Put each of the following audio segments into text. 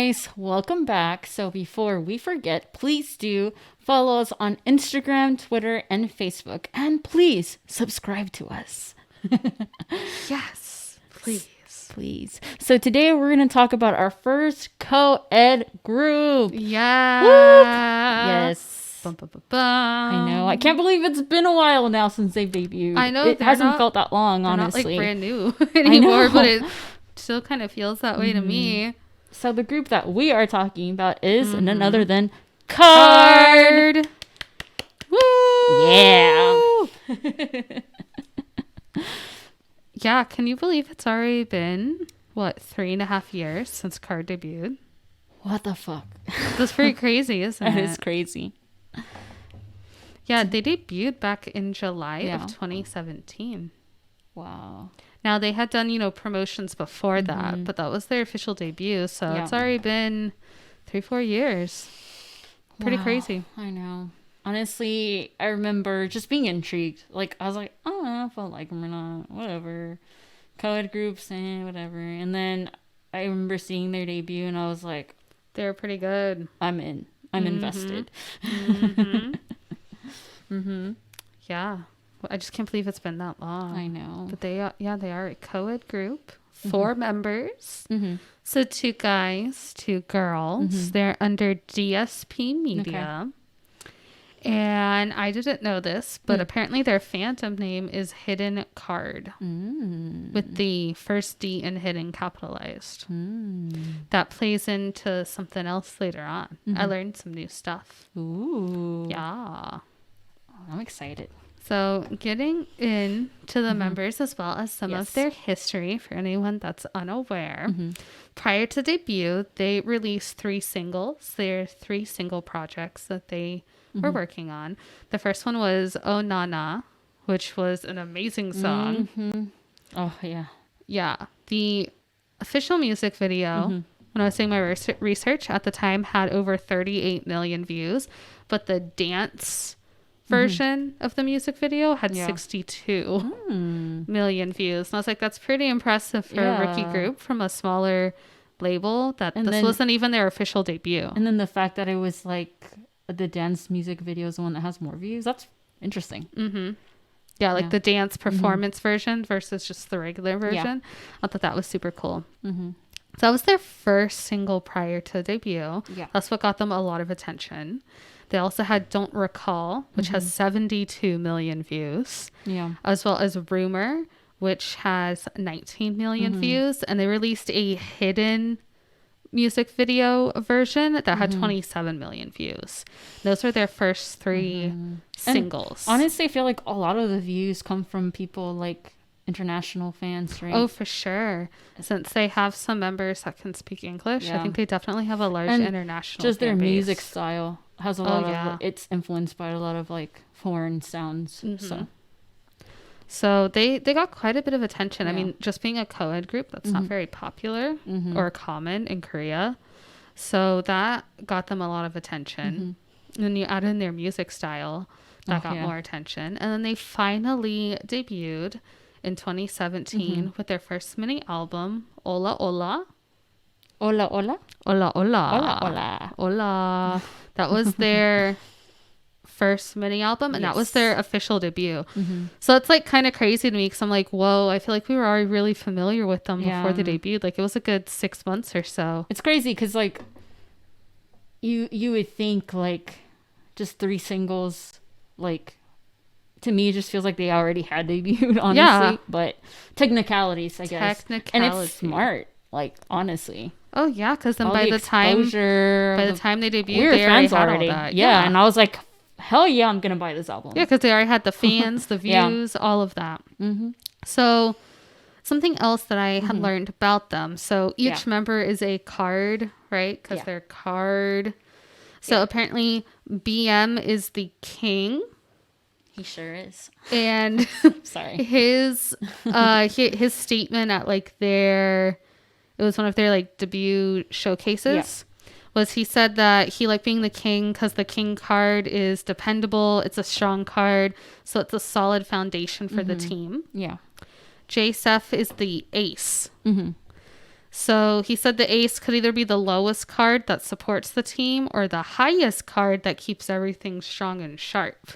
guys, welcome back. So before we forget, please do follow us on Instagram, Twitter, and Facebook. And please subscribe to us. Yes, please. Please. So today we're going to talk about our first co-ed group. Yeah. Whoop. Yes. Bum, bum, bum, bum. I know. I can't believe it's been a while now since they debuted. I know. It hasn't felt that long, honestly. Not like brand new anymore, but it still kind of feels that way to me. So the group that we are talking about is none other than KARD. Woo! Yeah. Yeah, can you believe it's already been, 3.5 years since KARD debuted? What the fuck? That's pretty crazy, isn't it? That is crazy. Yeah, they debuted back in July of Yeah. 2017. Wow. Now, they had done, promotions before that, but that was their official debut. So Yeah. it's already been 3-4 years. Pretty Wow. crazy. I know. Honestly, I remember just being intrigued. Like, I was like, I don't know if I like them or not. Whatever. Co-ed groups and whatever. And then I remember seeing their debut and I was like, They were pretty good. I'm in. I'm invested. Yeah. I just can't believe it's been that long. I know. But they are a co-ed group. 4 members. Mm-hmm. So 2 guys, 2 girls. They're under DSP Media. And I didn't know this, but apparently their fandom name is Hidden KARD. With the first D in hidden capitalized. That plays into something else later on. I learned some new stuff. Ooh. Yeah. I'm excited. So getting into the members as well as some of their history for anyone that's unaware. Prior to debut, they released 3 singles. They're 3 single projects that they were working on. The first one was Oh Nana, which was an amazing song. Oh, yeah. Yeah. The official music video, when I was doing my research at the time, had over 38 million views, but the dance version of the music video had 62 million views. And I was like, that's pretty impressive for a rookie group from a smaller label that this wasn't even their official debut. And then the fact that it was like the dance music video is the one that has more views. That's interesting. Yeah, like the dance performance version versus just the regular version. I thought that was super cool. So that was their first single prior to debut. Yeah. That's what got them a lot of attention. They also had Don't Recall, which has 72 million views. Yeah. As well as Rumor, which has 19 million views. And they released a hidden music video version that had 27 million views. Those were their first 3 singles. And honestly, I feel like a lot of the views come from people like international fans, right? Oh, for sure. Since they have some members that can speak English, I think they definitely have a large and international just their fan base. music style has a lot of it's influenced by a lot of like foreign sounds. So they got quite a bit of attention. I mean, just being a co-ed group, that's not very popular or common in Korea. So that got them a lot of attention. And then you add in their music style, that got more attention. And then they finally debuted in 2017 with their first mini album, Ola Ola. Ola Ola? Ola Ola. Ola Ola. Ola. That was their first mini album, and that was their official debut. So it's like kind of crazy to me because I'm like, whoa, I feel like we were already really familiar with them before they debuted. Like it was a good 6 months or so. It's crazy because like you would think like just 3 singles, like to me it just feels like they already had debuted, honestly. But technicalities, I guess. And it's smart, like honestly. Oh yeah, because then all by the time they debuted, they already had all that. Yeah, and I was like, hell yeah, I'm gonna buy this album. Yeah, because they already had the fans, the views, all of that. So something else that I had learned about them. So each member is a KARD, right? Because they're KARD. So apparently BM is the king. He sure is. And sorry, his statement at like it was one of their like debut showcases. Was he said that he liked being the king because the king card is dependable. It's a strong card. So it's a solid foundation for the team. Yeah. J-Sef is the ace. So he said the ace could either be the lowest card that supports the team or the highest card that keeps everything strong and sharp.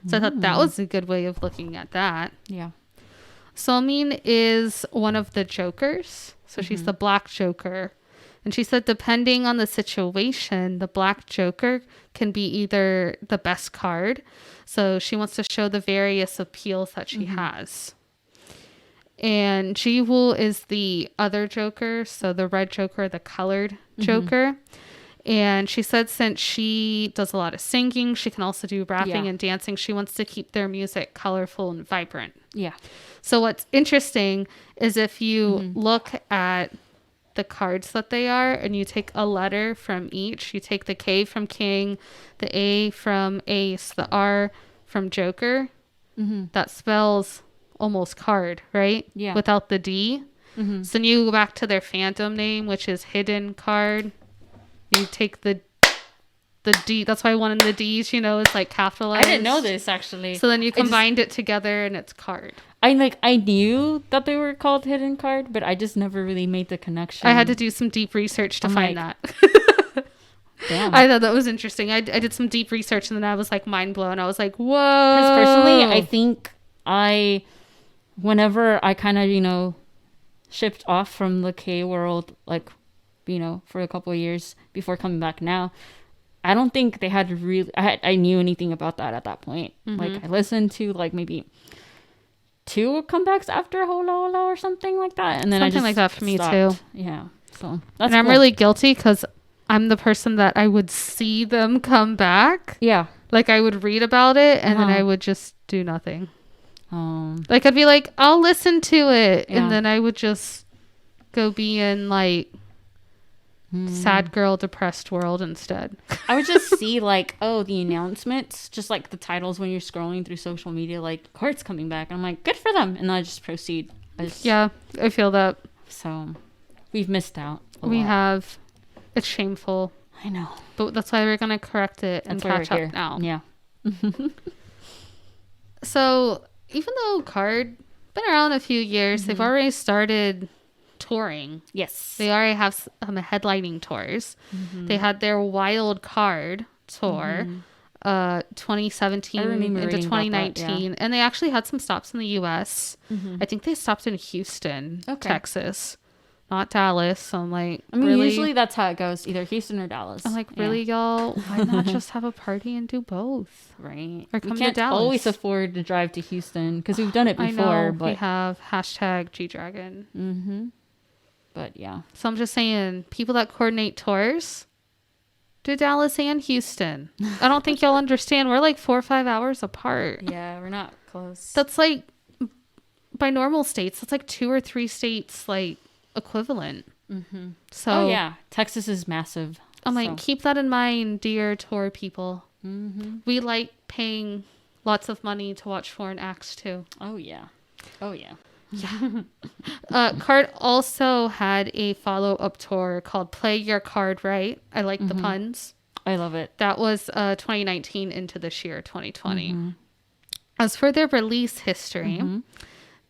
So I thought that was a good way of looking at that. Yeah. Solmine is one of the jokers. So she's the black joker. And she said depending on the situation, the black joker can be either the best card. So she wants to show the various appeals that she has. And Jiwoo is the other joker. So the red joker, the colored joker. And she said since she does a lot of singing, she can also do rapping and dancing. She wants to keep their music colorful and vibrant. Yeah. So what's interesting is if you look at the cards that they are and you take a letter from each, you take the K from King, the A from Ace, the R from Joker, that spells almost card, right? Yeah. Without the D. So then you go back to their phantom name, which is hidden card. You take the D. That's why one of the D's, you know, is like capitalized. I didn't know this actually. So then you combined it together and it's card. I knew that they were called hidden card, but I just never really made the connection. I had to do some deep research to find that. Damn. I thought that was interesting. I did some deep research and then I was like mind blown. I was like, whoa. Because personally, I think whenever I kind of, you know, shipped off from the K world, like, you know, for a couple of years before coming back now, I don't think they had really, I knew anything about that at that point. Like, I listened to like maybe 2 comebacks after Hola Hola or something like that. And then something like that for me too. Yeah. So that's I'm really guilty because I'm the person that I would see them come back. Yeah. Like I would read about it and then I would just do nothing. Like I'd be like, I'll listen to it. And then I would just go be in like sad girl depressed world instead. I would just see like, oh, the announcements, just like the titles when you're scrolling through social media, like KARD's coming back. And I'm like, good for them. And then I just proceed. Yeah, I feel that. So we've missed out. We have. It's shameful. I know. But that's why we're going to correct it and catch up now. Yeah. So even though KARD been around a few years, they've already started touring. Yes. They already have headlining tours. They had their Wild KARD tour 2017 into 2019 and they actually had some stops in the US. I think they stopped in Houston, Texas, not Dallas. So I'm like, I mean, usually that's how it goes, either Houston or Dallas. I'm like, really, y'all? Why not just have a party and do both? Right. Or come we can't to Dallas. Always afford to drive to Houston because we've done it before. I know, but we have #GDragon. But yeah. So I'm just saying, people that coordinate tours, do Dallas and Houston. I don't think y'all understand. We're like 4 or 5 hours apart. Yeah, we're not close. That's like, by normal states, that's like 2 or 3 states like equivalent. So yeah, Texas is massive. I'm like, keep that in mind, dear tour people. We like paying lots of money to watch foreign acts too. Oh yeah. KARD also had a follow-up tour called Play Your KARD Right. I like the puns. I love it. That was 2019 into this year, 2020. As for their release history,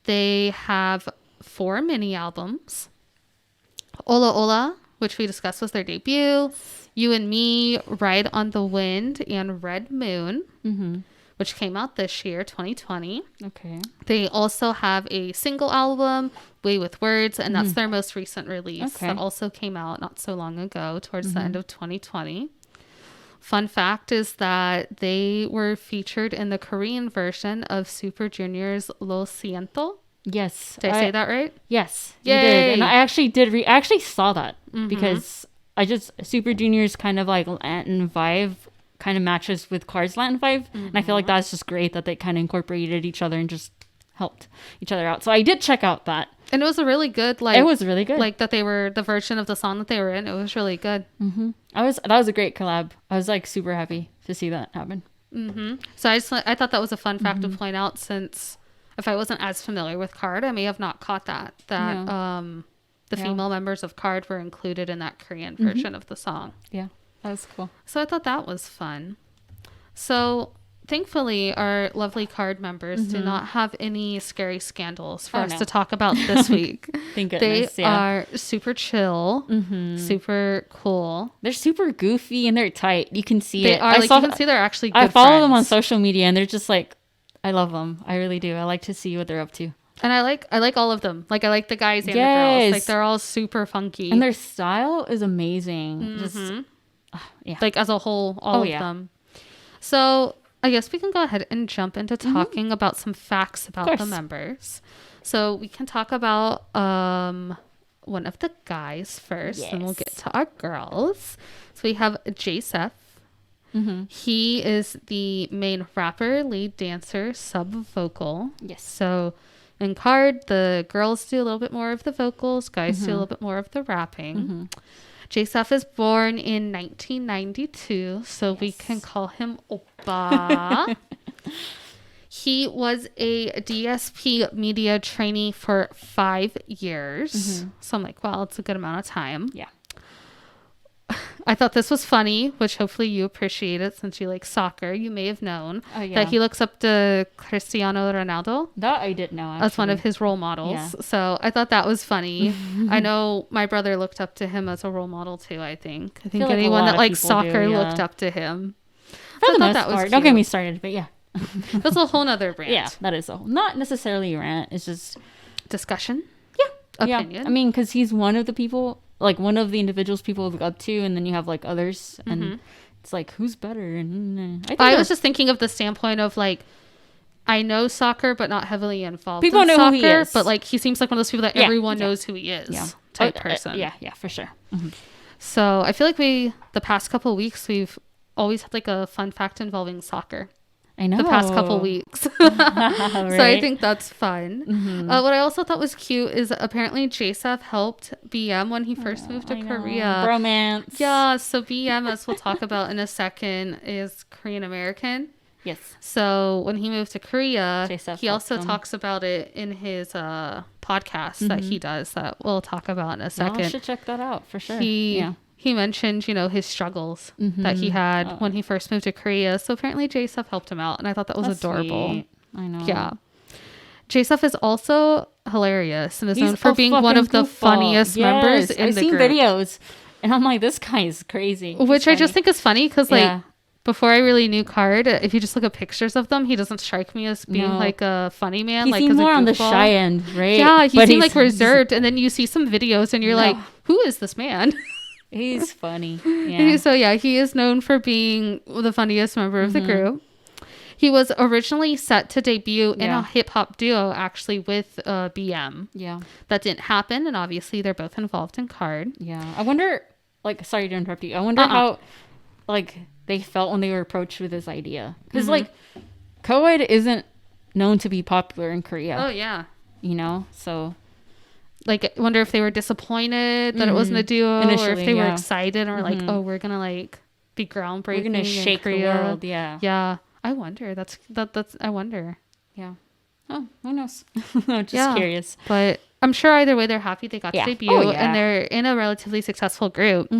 they have 4 mini albums. Ola Ola, which we discussed was their debut. You and Me, Ride on the Wind, and Red Moon, which came out this year, 2020. Okay. They also have a single album, Way with Words, and that's their most recent release. That also came out not so long ago, towards the end of 2020. Fun fact is that they were featured in the Korean version of Super Junior's Lo Siento. Yes. Did I say that right? Yes. Yay. You did. And I actually did. I actually saw that because Super Junior's kind of like Latin vibe kind of matches with KARD's Latin vibe. And I feel like that's just great that they kind of incorporated each other and just helped each other out. So I did check out that. And it was a really good, like... It was really good. Like that they were, the version of the song that they were in, it was really good. That was a great collab. I was like super happy to see that happen. So I thought that was a fun fact to point out, since if I wasn't as familiar with KARD, I may have not caught that the female members of KARD were included in that Korean version of the song. Yeah, that was cool. So I thought that was fun. So thankfully, our lovely KARD members do not have any scary scandals for us to talk about this week. Thank goodness. They are super chill, super cool. They're super goofy and they're tight. You can see they are. You can see they're actually good I follow friends. them on social media and they're just like, I love them. I really do. I like to see what they're up to. And I like all of them. Like, I like the guys and the girls. Like, they're all super funky. And their style is amazing. Just, like, as a whole, all of them. So I guess we can go ahead and jump into talking about some facts about the members. So we can talk about one of the guys first, and we'll get to our girls. So we have J-Seth. He is the main rapper, lead dancer, sub vocal. Yes. So in KARD, the girls do a little bit more of the vocals, guys do a little bit more of the rapping. J-Seth is born in 1992, so we can call him Oppa. He was a DSP media trainee for 5 years. So I'm like, wow, it's a good amount of time. Yeah. I thought this was funny, which hopefully you appreciate it since you like soccer. You may have known that he looks up to Cristiano Ronaldo. That I didn't know, actually. As one of his role models. Yeah. So I thought that was funny. I know my brother looked up to him as a role model too, I think. I think like anyone that likes soccer looked up to him. For the most part. Don't get me started, but yeah. That's a whole nother rant. Yeah, that is not necessarily a rant. It's just discussion. Yeah. Opinion. Yeah. I mean, because he's one of the people, like one of the individuals people look up to, and then you have like others, and it's like, who's better? And I was just thinking of the standpoint of like, I know soccer, but not heavily involved. People in know soccer, who he is, but like he seems like one of those people that everyone knows who he is. Type person. Yeah, for sure. So I feel like the past couple of weeks we've always had like a fun fact involving soccer. I know. The past couple weeks. So I think that's fun. What I also thought was cute is apparently J-Seth helped BM when he first moved to Korea. Bromance. Yeah, so BM, as we'll talk about in a second, is Korean American. Yes. So when he moved to Korea, J-Seth he also talks about it in his podcast that he does that we'll talk about in a second. I should check that out for sure. He mentioned, you know, his struggles that he had when he first moved to Korea. So apparently J-Seth helped him out. And I thought that was adorable. Sweet. I know. Yeah. J-Seth is also hilarious and is known for being one of the funniest members in the group. I've seen videos and I'm like, this guy is crazy. Which I just think is funny because like before I really knew KARD, if you just look at pictures of them, he doesn't strike me as being like a funny man. He like seems more on the shy end, right? Yeah, he seemed like reserved. And then you see some videos and you're like, who is this man? He's funny. Yeah. So yeah, he is known for being the funniest member of the group. He was originally set to debut in a hip hop duo actually with BM. Yeah. That didn't happen, and obviously they're both involved in KARD. Yeah. I wonder, like, sorry to interrupt you. I wonder how, like, they felt when they were approached with this idea. Because, like, co-ed isn't known to be popular in Korea. Oh, yeah. You know? So... like, I wonder if they were disappointed that it wasn't a duo, or if they were excited and were like, oh, we're gonna like be groundbreaking. We're gonna shake the world. Yeah. I wonder. That's I wonder. Yeah. Oh, who knows? I'm just curious. But I'm sure either way they're happy they got to debut, and they're in a relatively successful group.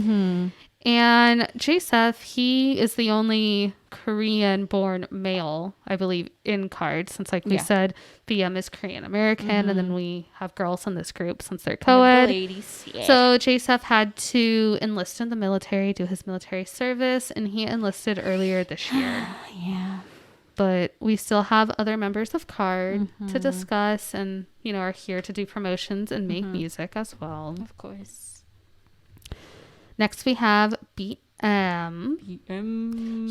And J-Seth, he is the only Korean-born male, I believe, in KARD, since, like we said, BM is Korean American, and then we have girls in this group since they're co-ed. Ladies, So J-Seth had to enlist in the military, do his military service, and he enlisted earlier this year. But we still have other members of KARD to discuss, and, you know, are here to do promotions and make music as well. Of course. Next, we have BM.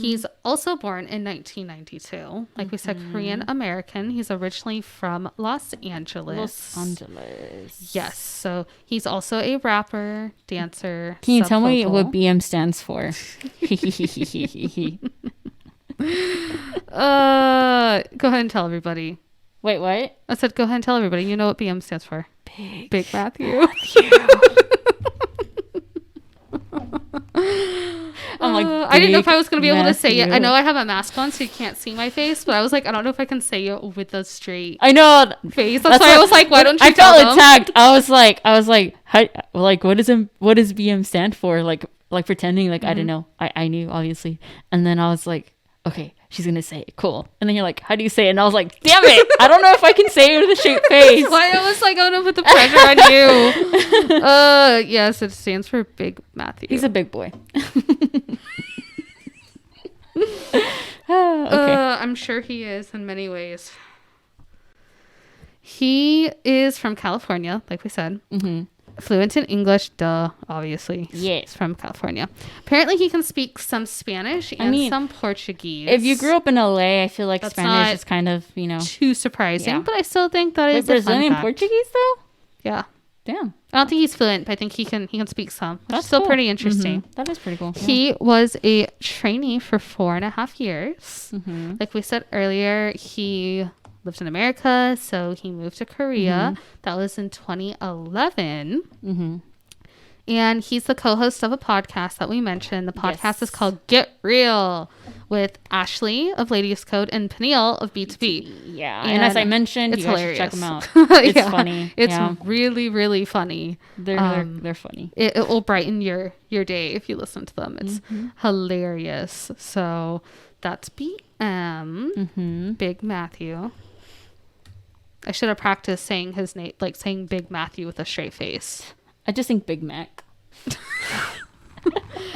He's also born in 1992. Like we said, Korean American. He's originally from Los Angeles. Yes. So he's also a rapper, dancer. Can you tell me what BM stands for? Go ahead and tell everybody. Wait, what? I said go ahead and tell everybody. You know what BM stands for? Big Matthew. I'm like, I didn't know if I was going to be able to say it. I know I have a mask on, so you can't see my face, but I was like, I don't know if I can say it with a straight face. That's why I was like, why don't you tell them? I felt attacked. I was like, how, like, what does BM stand for? Like pretending like I didn't know. I knew, obviously. And then I was like, okay, she's gonna say it. Cool. And then you're like, how do you say it? And I was like, damn it, I don't know if I can say it with a straight face. Why I was like, I'm gonna put the pressure on you. Yes, it stands for Big Matthew. He's a big boy. Okay. I'm sure he is in many ways. He is from California, like we said. Fluent in English, duh, obviously. Yes. He's from California. Apparently he can speak some Spanish and some Portuguese. If you grew up in LA, I feel like That's Spanish is kind of, too surprising, but I still think that is Brazilian Portuguese though? Yeah. Damn. I don't think he's fluent, but I think he can speak some. That's still cool. pretty interesting. That is pretty cool. He was a trainee for 4.5 years. Like we said earlier, he lived in America, so he moved to Korea. That was in 2011. And he's the co-host of a podcast that we mentioned. The podcast is called Get Real with Ashley of Ladies Code and Peniel of B2B. Yeah. And as I mentioned, it's you guys hilarious. should check them out. It's funny. It's really, really funny. They're funny. It will brighten your day if you listen to them. It's hilarious. So that's BM. Big Matthew. I should have practiced saying his name, like saying Big Matthew with a straight face. I just think Big Mac. I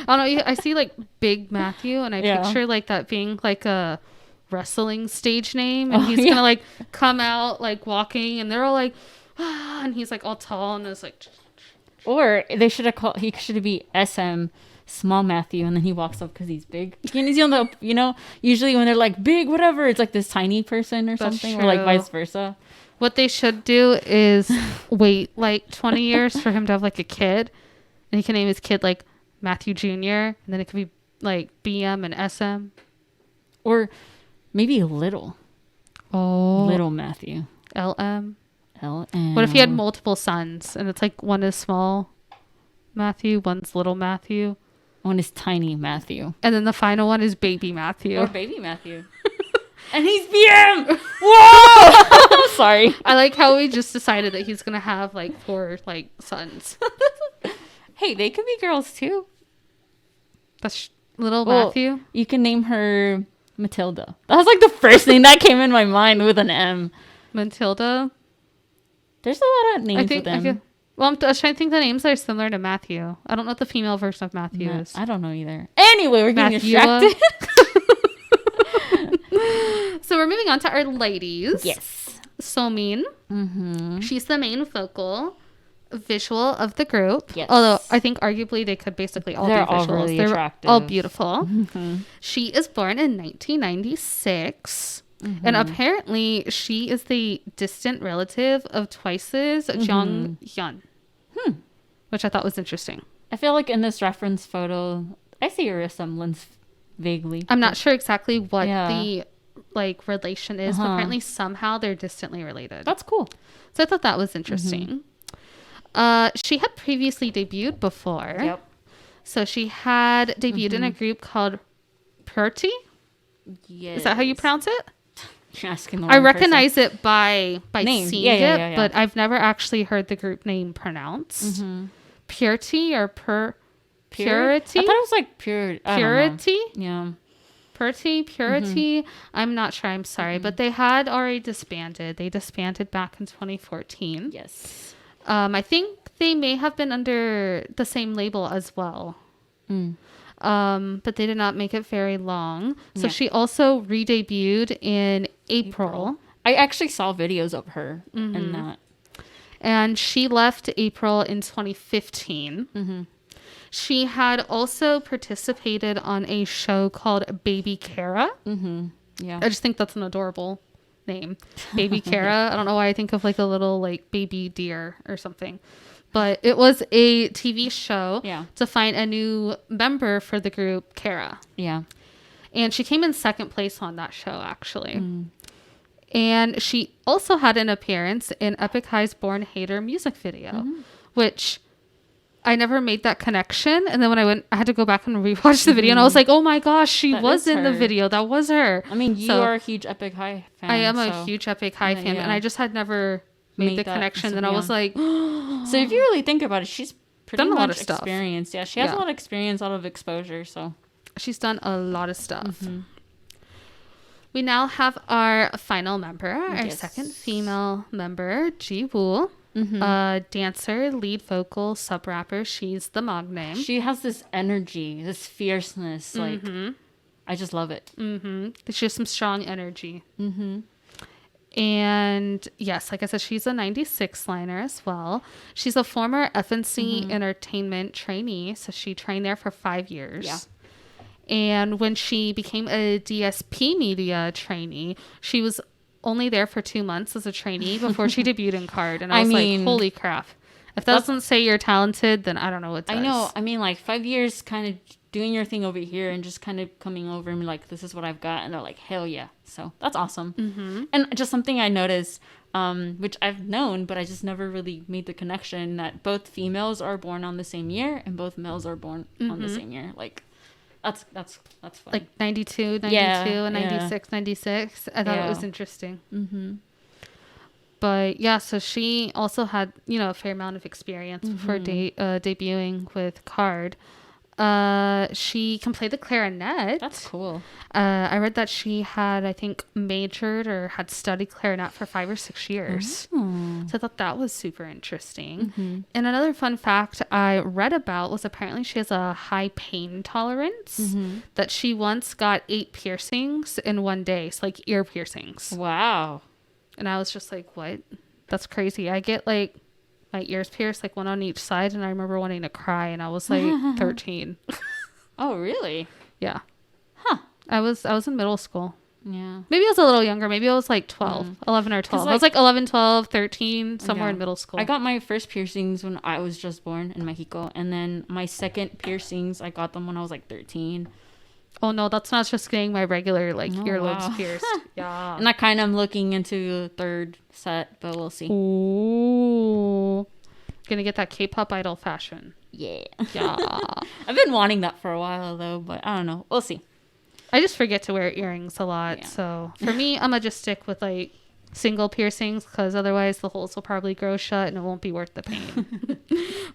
don't know. I see like Big Matthew, and I picture like that being like a wrestling stage name, and he's gonna like come out like walking, and they're all like, ah, and he's like all tall, and it's like. Or they should have called. He should be SM Small Matthew, and then he walks up because he's big. Usually when they're like big, whatever, it's like this tiny person or something, or like vice versa. What they should do is wait like 20 years for him to have like a kid, and he can name his kid like Matthew Jr., and then it could be like BM and SM. Or maybe Little. Oh. Little Matthew. LM. LM. What if he had multiple sons, and it's like one is small Matthew, one's little Matthew. One is tiny Matthew. And then the final one is baby Matthew. Or baby Matthew. And he's BM. Whoa! Sorry. I like how we just decided that he's gonna have like 4 like sons. Hey, they could be girls too. That's little Matthew. You can name her Matilda. That was like the first thing that came in my mind with an M. Matilda. There's a lot of names with M. I was trying to think the names are similar to Matthew. I don't know what the female version of Matthew is. I don't know either. Anyway, we're getting distracted. So we're moving on to our ladies. Yes. Somin. She's the main vocal visual of the group. Yes. Although I think arguably they could basically all be visuals. All really They're attractive. all beautiful. She is born in 1996. And apparently she is the distant relative of Twice's Jung Hyun. Which I thought was interesting. I feel like in this reference photo, I see a resemblance vaguely. I'm not sure exactly what the like relation is, but apparently somehow they're distantly related. That's cool. So I thought that was interesting. She had previously debuted before. Yep. So she had debuted in a group called Purty. Yes. Is that how you pronounce it? You're asking the I wrong recognize it by name. seeing Yeah. but I've never actually heard the group name pronounced. Purity or Purity? I thought it was like Purity? Yeah. Purity. I'm not sure. I'm sorry, but they had already disbanded. They disbanded back in 2014. Yes. I think they may have been under the same label as well. But they did not make it very long. So she also re-debuted in April. I actually saw videos of her in that. And she left April in 2015. She had also participated on a show called Baby Kara. Yeah. I just think that's an adorable name. Baby Kara. I don't know why I think of like a little like baby deer or something. But it was a TV show to find a new member for the group Kara. Yeah. And she came in second place on that show, actually. And she also had an appearance in Epic High's Born Hater music video, which I never made that connection. And then when I had to go back and rewatch the video, and I was like, oh my gosh, she was in the video. That was her. I mean, you are a huge Epic High fan. I am a huge Epic High fan, and I just had never made the connection. And I was like, so if you really think about it, she's pretty done a much lot of stuff. Experienced. Yeah, she has a lot of experience, a lot of exposure. So she's done a lot of stuff. We now have our final member, our Yes. second female member, Ji-woo. Dancer, lead vocal, sub rapper. She's the Mog name. She has this energy, this fierceness. Like, I just love it. She has some strong energy. And yes, like I said, she's a 96 liner as well. She's a former FNC entertainment trainee. So she trained there for 5 years. Yeah. And when she became a DSP media trainee, she was only there for 2 months as a trainee before she debuted in KARD. And I was like, holy crap. If that doesn't say you're talented, then I don't know what does. I know. I mean, like 5 years kind of doing your thing over here and just kind of coming over and be like, this is what I've got. And they're like, hell yeah. So that's awesome. And just something I noticed, which I've known, but I just never really made the connection, that both females are born on the same year and both males are born on the same year. Like, that's fun. Like 92, and 96, 96. I thought it was interesting. But yeah, so she also had, a fair amount of experience before debuting with KARD. She can play the clarinet. That's cool. I read that she had, I think, majored or had studied clarinet for 5 or 6 years. So I thought that was super interesting. And another fun fact I read about was apparently she has a high pain tolerance, that she once got 8 piercings in one day. So like ear piercings. Wow. And I was just like, what? That's crazy. I get like my ears pierced, like one on each side, and I remember wanting to cry, and I was like 13. Oh, really? Yeah. Huh. I was in middle school. Yeah. Maybe I was a little younger. Maybe I was like 12, 11 or 12. I was like 11, 12, 13, somewhere in middle school. I got my first piercings when I was just born in Mexico. And then my second piercings, I got them when I was like 13. Oh, no, that's not just getting my regular like earlobes pierced. Yeah. And I kind of am looking into the third set, but we'll see. Ooh. Gonna get that K-pop idol fashion. Yeah. Yeah. I've been wanting that for a while, though, but I don't know. We'll see. I just forget to wear earrings a lot. Yeah. So for me, I'm going to just stick with like single piercings, because otherwise the holes will probably grow shut and it won't be worth the pain.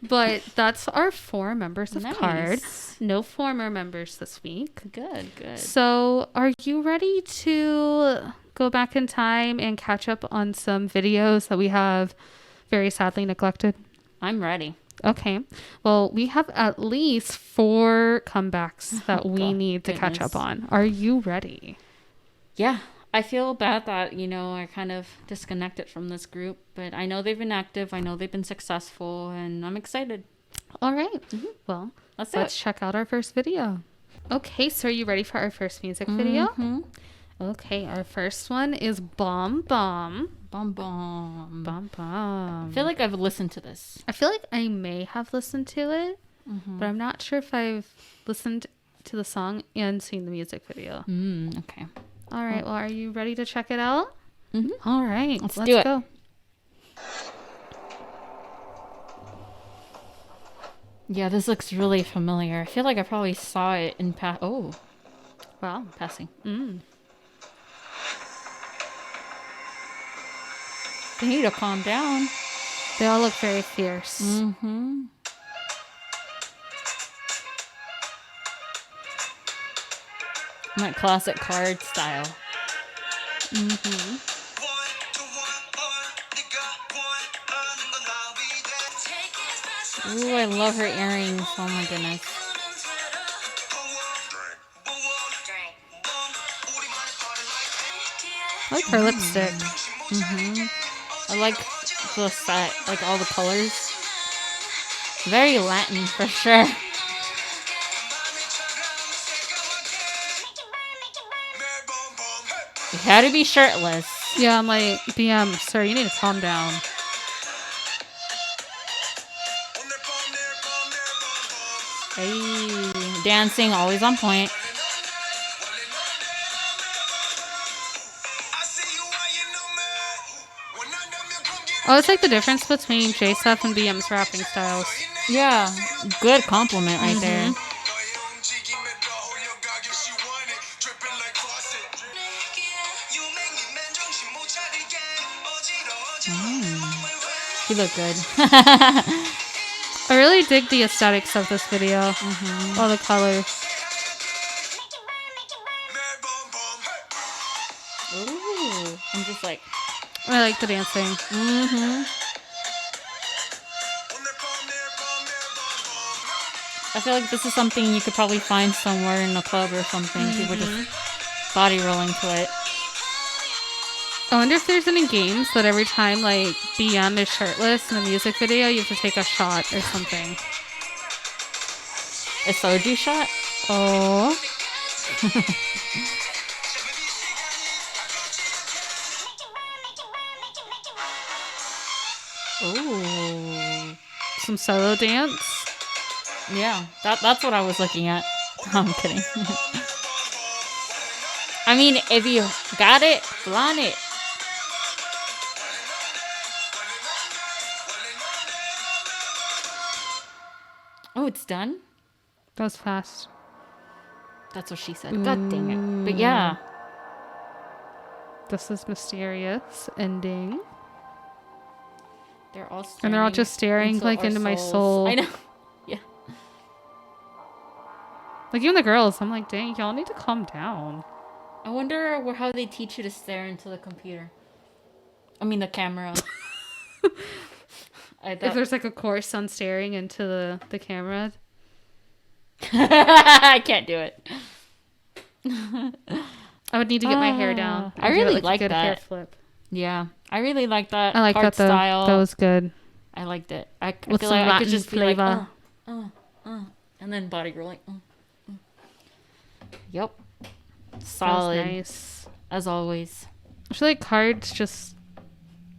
But that's our 4 members of KARD. No former members this week. Good. So are you ready to go back in time and catch up on some videos that we have very sadly neglected? I'm ready. Okay. Well, we have at least 4 comebacks that we need to catch up on. Are you ready? Yeah. I feel bad that, I kind of disconnected from this group, but I know they've been active. I know they've been successful, and I'm excited. All right. Well, let's check out our first video. Okay. So are you ready for our first music video? Okay. Our first one is Bomb Bomb. Bomb Bomb. Bomb Bomb. I feel like I've listened to this. I feel like I may have listened to it, but I'm not sure if I've listened to the song and seen the music video. Okay. All right. Well, are you ready to check it out? All right. Let's do it. Go. Yeah, this looks really familiar. I feel like I probably saw it in Oh. Wow. Passing. They need to calm down. They all look very fierce. Like classic KARD style. Ooh, I love her earrings. Oh my goodness. I like her lipstick. I like the set, like all the colors. Very Latin for sure. You had to be shirtless. Yeah, I'm like, BM, sir, you need to calm down. Hey, dancing, always on point. Oh, it's like the difference between J-Seth and BM's rapping styles. Yeah, good compliment right there. You look good. I really dig the aesthetics of this video. All the colors. I'm just like, I like the dancing. mm-hmm. I feel like this is something you could probably find somewhere in a club or something. People just body rolling to it. I wonder if there's any games that every time like BM is shirtless in a music video, you have to take a shot or something. A soju shot? Oh. Ooh. Some solo dance. Yeah, that's what I was looking at. I'm kidding. I mean, if you got it, flaunt it. Oh, it's done? That was fast. That's what she said. God dang it. But yeah. This is mysterious ending. They're all and they're all just staring like into my soul. I know. Yeah. Like even the girls, I'm like, dang, y'all need to calm down. I wonder how they teach you to stare into the computer. I mean the camera. If there's like a course on staring into the camera. I can't do it. I would need to get my hair down. I really like that. Hair flip. Yeah, I really like that. I like KARD that though. style. That was good. I liked it. I with feel some like Latin I could just flavor. Be like, and then body rolling. Yep. Solid. Nice. As always. I feel like KARD's just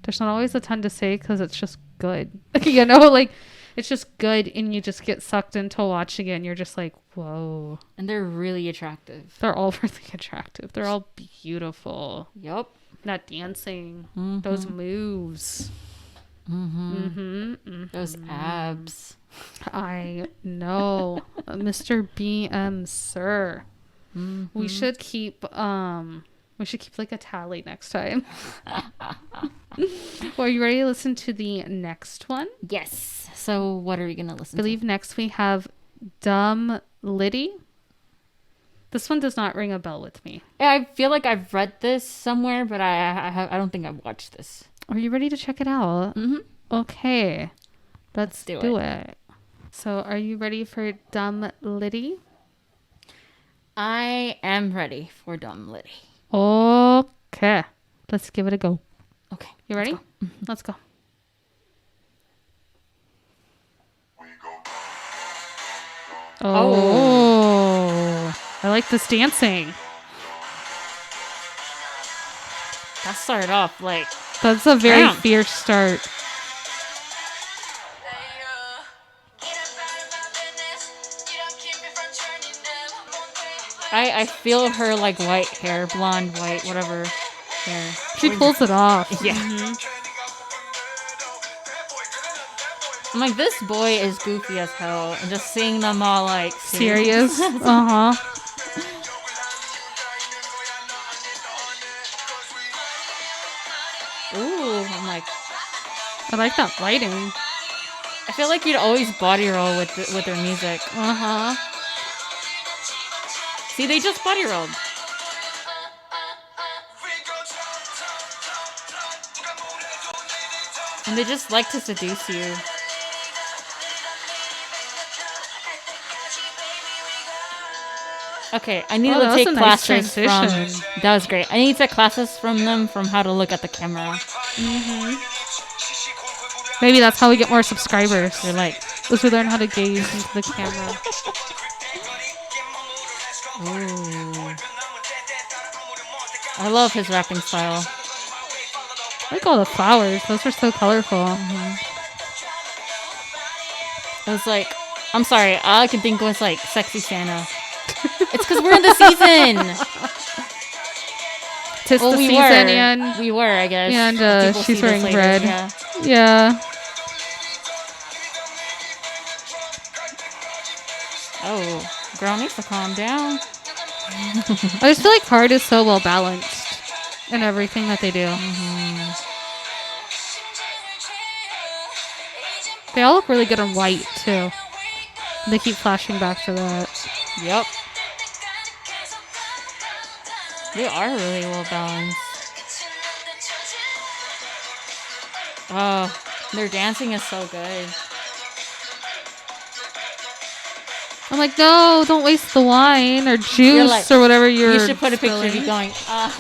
there's not always a ton to say because it's just good. You know, like it's just good and you just get sucked into watching it and you're just like, whoa. And they're really attractive. They're all really attractive. They're all beautiful. Yep. That dancing. Those moves. Those abs. I know. Mr. BM, sir. We should keep like a tally next time. Well, are you ready to listen to the next one? Yes. So what are we going to listen to? I believe next we have Dumb Litty. This one does not ring a bell with me. Yeah, I feel like I've read this somewhere, but I don't think I've watched this. Are you ready to check it out? Mm-hmm. Okay. Let's do it. So are you ready for Dumb Litty? I am ready for Dumb Litty. Okay. Let's give it a go. Okay. You ready? Let's go. Oh. I like this dancing. That started off like... That's a very fierce start. I feel her like white hair, blonde, white, whatever hair. She pulls it off. Yeah. I'm like, this boy is goofy as hell, and just seeing them all like serious. Ooh, I'm like, I like that lighting. I feel like you'd always body roll with their music. See, they just body rolled. And they just like to seduce you. Okay, I need to take classes from... That was great. I need to take classes from them from how to look at the camera. Maybe that's how we get more subscribers. They're like... As we learn how to gaze into the camera. Ooh. I love his rapping style. I like all the flowers. Those are so colorful. It was like... I'm sorry. All I could think was like Sexy Santa. It's because we're in the season. Tis the season, and we were, I guess. And she's wearing red. Yeah. Oh, girl needs to calm down. I just feel like KARD is so well balanced in everything that they do. They all look really good in white too. They keep flashing back to that. Yep. They are really well balanced. Oh, their dancing is so good. I'm like, no, don't waste the wine or juice like, or whatever you should put a picture of you going, oh.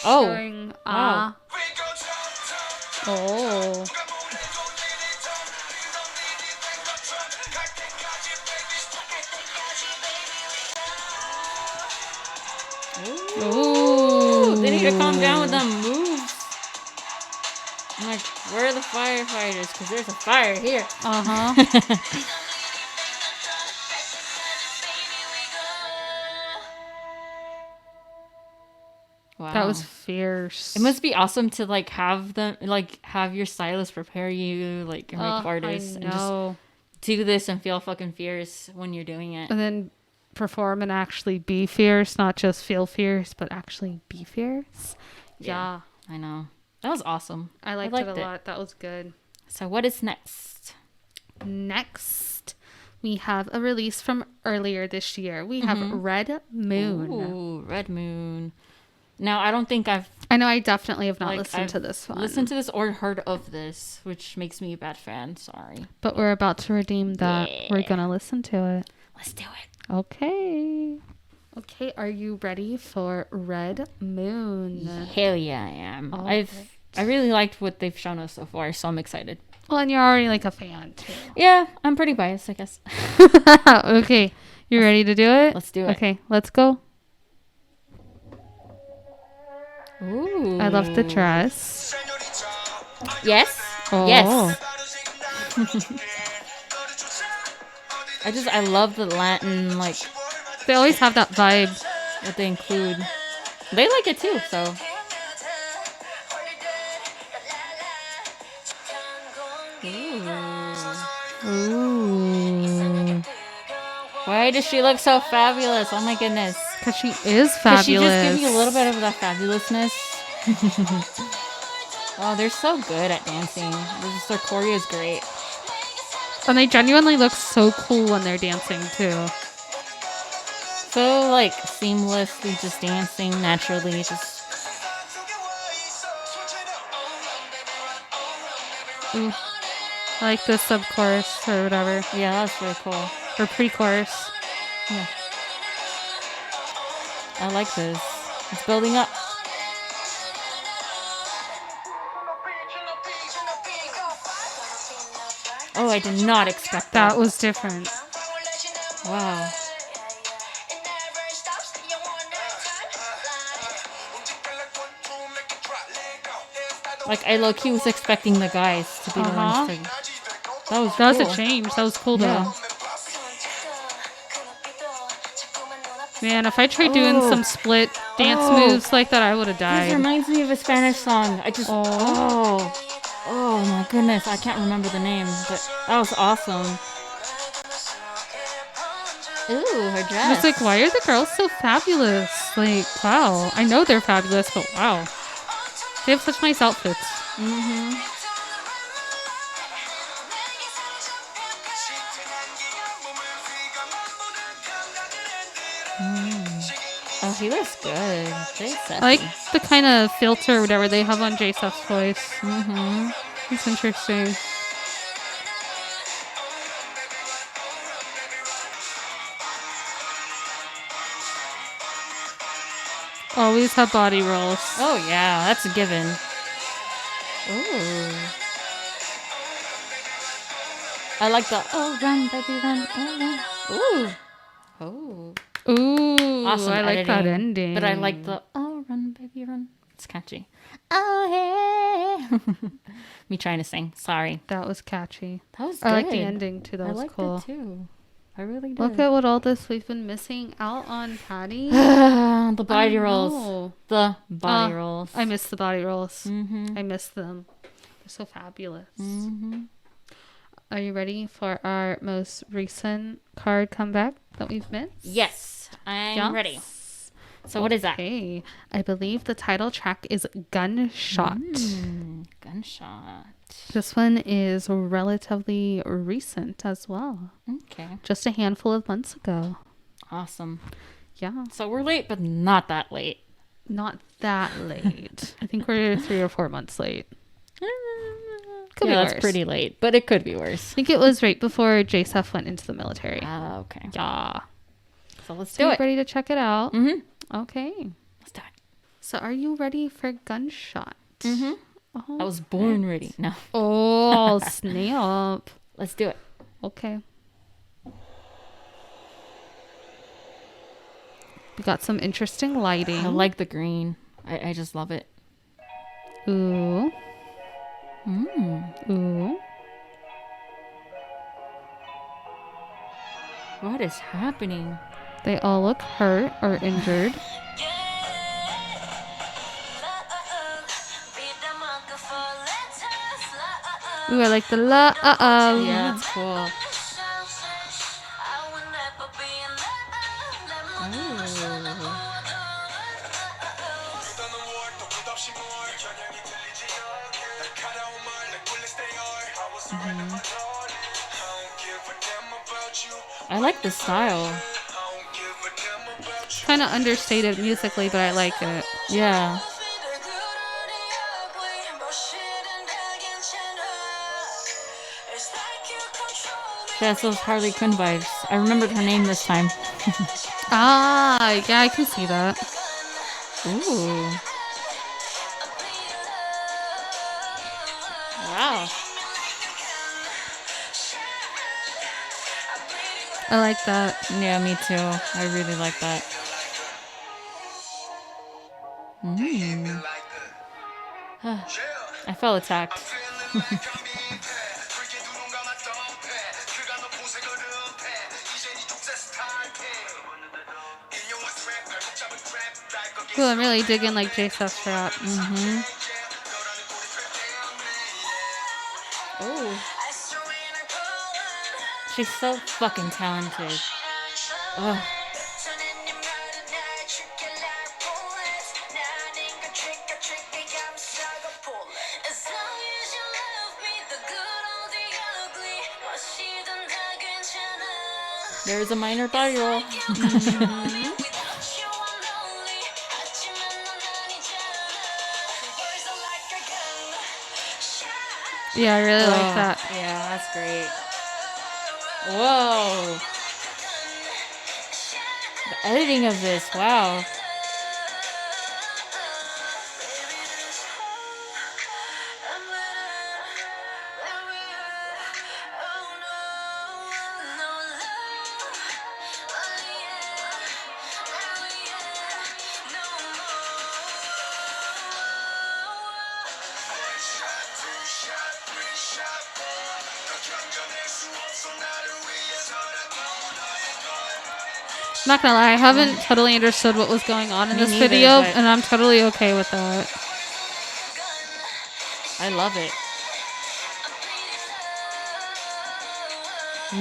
Going, wow. Oh. Ooh. They need to calm down with them moves. I'm like, where are the firefighters? Because there's a fire here. Wow. That was fierce. It must be awesome to like have them, like have your stylist prepare you, like your makeup artist, and just do this and feel fucking fierce when you're doing it. And then perform and actually be fierce, not just feel fierce, but actually be fierce. Yeah. I know. That was awesome. I liked it a lot. That was good. So what is next? Next, we have a release from earlier this year. We have Red Moon. Ooh, Red Moon. Now, I don't think I know I definitely have not listened to this one. Listened to this or heard of this, which makes me a bad fan. Sorry. But we're about to redeem that. Yeah. We're going to listen to it. Let's do it. Okay. Okay, are you ready for Red Moon? Hell yeah, I am. I really liked what they've shown us so far, so I'm excited. Well, and you're already like a fan, too. Yeah, I'm pretty biased, I guess. Okay, you ready to do it? Let's do it. Okay, let's go. Ooh. I love the dress. Yes. Oh. Yes. I love the Latin, like... They always have that vibe that they include. They like it too, so... Ooh. Why does she look so fabulous? Oh my goodness. Because she is fabulous. Could she just give you a little bit of that fabulousness? Oh, they're so good at dancing. Their choreo is great. And they genuinely look so cool when they're dancing too. So like seamlessly just dancing naturally. Just. Ooh. I like the sub-chorus or whatever. Yeah, that's really cool. Or pre-chorus. Yeah. I like this. It's building up. Oh, I did not expect that. That was different. Wow. Like, I low-key was expecting the guys to be the ones to... That was cool. A change. That was cool, though. Man, if I tried doing some split dance moves like that, I would have died. This reminds me of a Spanish song. Oh my goodness. I can't remember the name, but that was awesome. Ooh, her dress. I was like, why are the girls so fabulous? Like, wow. I know they're fabulous, but wow. They have such nice outfits. Mm-hmm. Oh, he looks good. I like the kind of filter or whatever they have on J-Steph's voice. Mm-hmm. It's interesting. Always have body rolls. Oh, yeah. That's a given. Ooh. I like the, oh, run, baby, run, oh, run. Ooh. Oh. Ooh, awesome I like that ending. But I like the, oh, run, baby, run. It's catchy. Oh, hey. Me trying to sing. Sorry. That was catchy. That was good. I like the ending, too. That was cool. I liked it, too. I really did. Look at what all this we've been missing out on, Patty. The body rolls. The body rolls. I miss the body rolls. Mm-hmm. I miss them. They're so fabulous. Mm-hmm. Are you ready for our most recent KARD comeback that we've missed? Yes, I'm ready. So what is that? Okay, I believe the title track is Gunshot. Gunshot. This one is relatively recent as well. Okay. Just a handful of months ago. Awesome. Yeah. So we're late, but not that late. Not that late. I think we're 3 or 4 months late. Could be worse. That's pretty late, but it could be worse. I think it was right before JSF went into the military. Ah, okay. Yeah. So let's do it. Ready to check it out? Mm-hmm. Okay. Let's do it. So are you ready for Gunshot? Mm-hmm. Oh, I was born ready. No. Oh, snap. Let's do it. Okay. We got some interesting lighting. I like the green. I just love it. Ooh. Ooh. What is happening? They all look hurt or injured. Ooh, I like the la Yeah, it's cool. I like the style. Kind of understated musically, but I like it. Yeah. She has those Harley Quinn vibes. I remembered her name this time. Ah, yeah, I can see that. Ooh. Wow. I like that. Yeah, me too. I really like that. I felt attacked. Cool, I'm really digging like JSF's rap. Oh. She's so fucking talented. Ugh. There's a minor body roll. Yeah, I really like that. Yeah, that's great. Whoa. The editing of this, wow. Not gonna lie, I haven't totally understood what was going on in this neither, video, but- and I'm totally okay with that. I love it.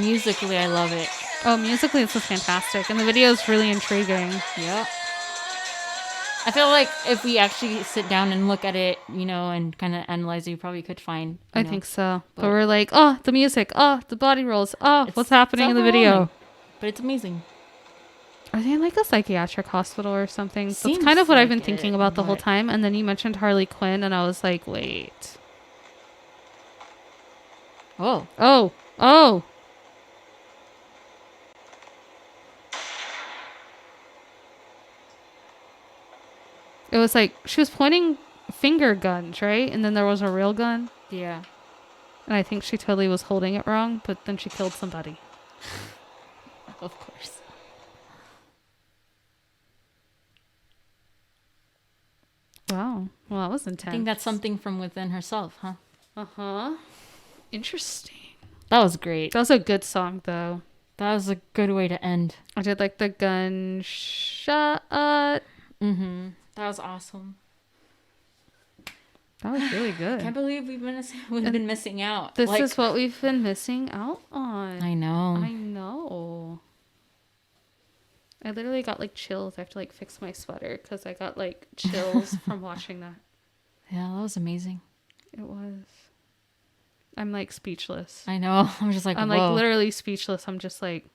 Musically, I love it. Oh, musically, this is fantastic, and the video is really intriguing. Yep. I feel like if we actually sit down and look at it, you know, and kind of analyze it, you probably could find. I think so. But we're like, oh, the music, oh, the body rolls, oh, what's happening in the video? But it's amazing. Are they in like a psychiatric hospital or something? Seems That's kind of what I've been like thinking it, about the whole but- time. And then you mentioned Harley Quinn, and I was like, wait. Oh. Oh. Oh. It was like she was pointing finger guns, right? And then there was a real gun. Yeah. And I think she totally was holding it wrong, but then she killed somebody. Of course. Wow. Well, that was intense. I think that's something from within herself, huh? Uh-huh. Interesting. That was great. That was a good song, though. That was a good way to end. I did like the gunshot. Mm-hmm. That was awesome. That was really good. Can't believe we've been missing out. This is what we've been missing out on. I know. I know. I literally got like chills. I have to like fix my sweater because I got like chills from watching that. Yeah, that was amazing. It was. I'm like speechless. I know. I'm just like, I'm whoa. like literally speechless. I'm just like,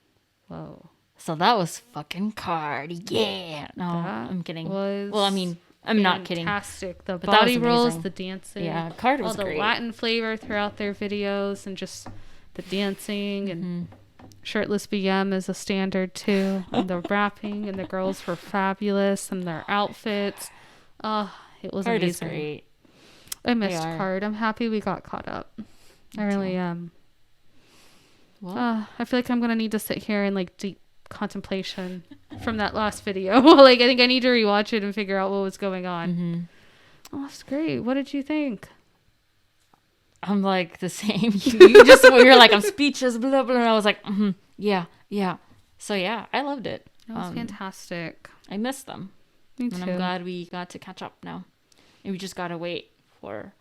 whoa. So that was fucking KARD. Yeah. No, I'm kidding. Was well, I mean, I'm not kidding. Fantastic. The body rolls, the dancing. Yeah, KARD was all great. the Latin flavor throughout their videos, and just the dancing and shirtless BM is a standard too. And the rapping, and the girls were fabulous, and their outfits. It was KARD amazing. is great. I missed KARD. I'm happy we got caught up. I really am. Well, I feel like I'm gonna need to sit here and like deep contemplation from that last video. Like, I think I need to rewatch it and figure out what was going on. Oh, that's great. What did you think? I'm like the same. You're like, I'm speechless, blah, blah. And I was like, yeah. So yeah, I loved it. It was fantastic. I missed them. Me too. And I'm glad we got to catch up now. And we just gotta wait for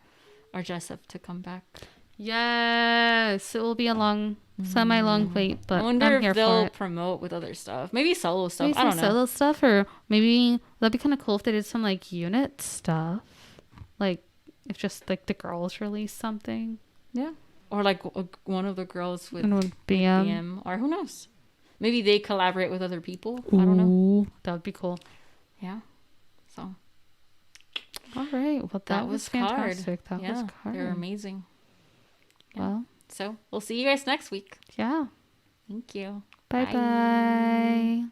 our Jessup to come back. Yes, it will be a long, semi-long wait, but I wonder I'm here if they'll for it. promote with other stuff. Maybe solo stuff. Maybe I don't some know. solo stuff, or maybe that'd be kind of cool if they did some like unit stuff, like if just like the girls released something. Yeah, or like one of the girls with BM. BM, or who knows? Maybe they collaborate with other people. I don't know. That would be cool. Yeah. So. All right. Well, that was fantastic. That was KARD. They're amazing. Yeah. Well, so we'll see you guys next week. Yeah. Thank you. Bye.